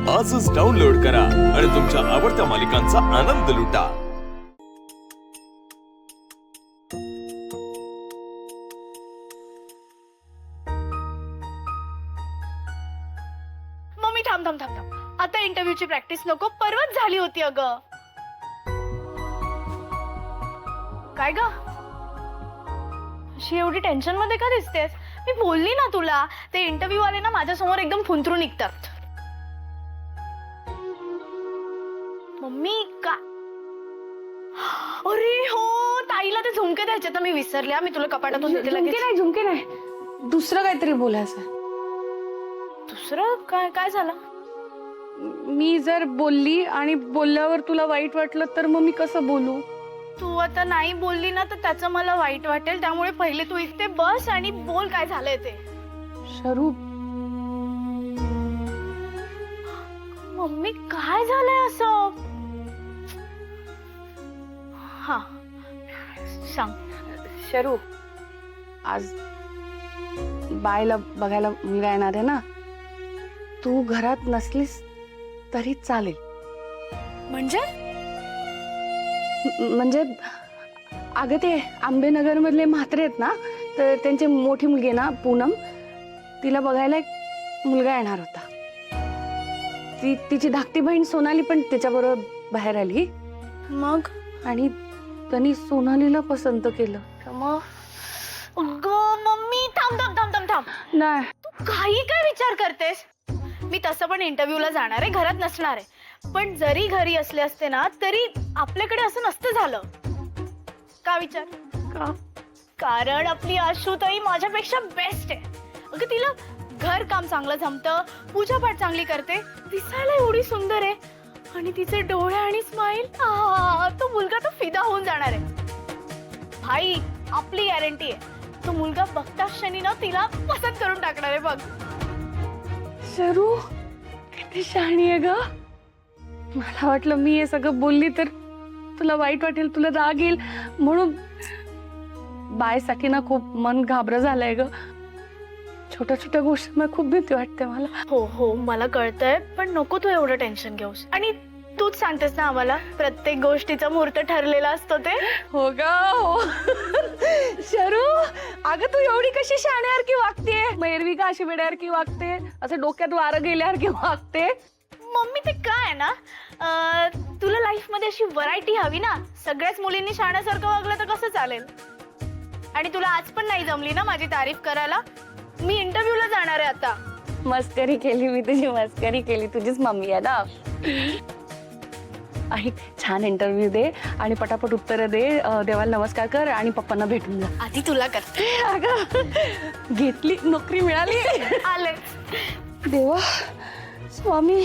आजच डाउनलोड करा आणि तुमच्या आवडत्या मालिकांचा आनंद लुटा। मम्मी थांब थांब थांब थांब, आता इंटरव्ह्यूची प्रॅक्टिस नको, परवाच झाली होती अगं। काय ग अशी एवढी टेन्शन मध्ये का दिसतेस? मी बोलली ना तुला, ते इंटरव्ह्यू वाले ना माझ्या समोर एकदम फुंतरून निघतात। मम्मी का? अरे हो, ताईला ते झुमके द्यायचे तर मी विसरले। मी तुला कपाटातून देते लगेच। झुमके नाही, दुसरं काहीतरी बोलायचं। दुसरं काय? काय झालं? मी जर बोलली आणि बोलल्यावर तुला वाईट वाटलं तर मग मी कसं बोलू? तू आता नाही बोलली ना तर त्याचं मला वाईट वाटेल, त्यामुळे पहिले तू इथे बस आणि बोल काय झालंय ते। शरू, मम्मी काय झालंय असं? हा सांग। शरू, आज बायला बघायला मुलगा येणार आहे ना, तू घरात नसलीस तरी चालेल। म्हणजे? म्हणजे अगं ते आंबेनगर मधले म्हात्रे आहेत ना, तर त्यांची मोठी मुलगी आहे ना पूनम, तिला बघायला एक मुलगा येणार होता। तिची धाकटी बहीण सोनाली पण त्याच्याबरोबर बाहेर आली। मग आणि त्यांनी सोनालीला पसंत केलं। मग अगं मम्मी थांब थांब थांब थांब थांब, नाही, तू काही काय विचार करतेस? मी तसं पण इंटरव्ह्यूला जाणार आहे, घरात नसणार आहे। पण जरी घरी असले असते ना तरी आपल्याकडे असं नसतं झालं। का विचार? का? कारण आपली आशुताई माझ्यापेक्षा बेस्ट आहे। अगं तिला घर काम चांगलं जमतं, पूजापाठ चांगली करते, दिसायला एवढी सुंदर आहे, आणि तिचे डोळे आणि स्माइल, तो मुलगा तो फिदा होऊन जाणार आहे। भाई आपली गॅरंटी आहे, तो मुलगा बघताच क्षणी ना तिला पसंत करून टाकणार आहे बघ। शरू किती शहाणी आहे ग। मला वाटलं मी हे सगळं बोलली तर तुला वाईट वाटेल, तुला राग येईल, म्हणून बायसाठी ना खूप मन घाबरं झालंय ग। छोट्या छोट्या गोष्टींमध्ये खूप भीती वाटते मला। हो हो मला कळतंय, पण नको तू एवढं टेन्शन घेऊस। आणि तूच सांगतेस ना आम्हाला प्रत्येक गोष्टीचा मुहूर्त ठरलेला असतो ते। हो ग हो। शरू अगं तू एवढी कशी शहाण्यासारखी वागते? मग एरवी का अशी वेड्यासारखी वागते? असं डोक्यात वारं गेल्यासारखी वागते? मम्मी ते काय आहे ना, तुला लाईफ मध्ये अशी व्हरायटी हवी ना, सगळ्याच मुलींनी शाण्यासारखं वागलं तर कसं चालेल? आणि तुला आज पण नाही जमली ना माझी तारीफ करायला। मी इंटरव्ह्यूला जाणार आहे आता। मस्करी केली मी, तुझी मस्करी केली, तुझीच मम्मी आहे ना। आई छान इंटरव्ह्यू दे आणि पटापट उत्तरं दे, देवाला नमस्कार कर आणि पप्पांना भेटून जा। आधी तुला करते। अगं घेतली, नोकरी मिळाली। आले देवा स्वामी।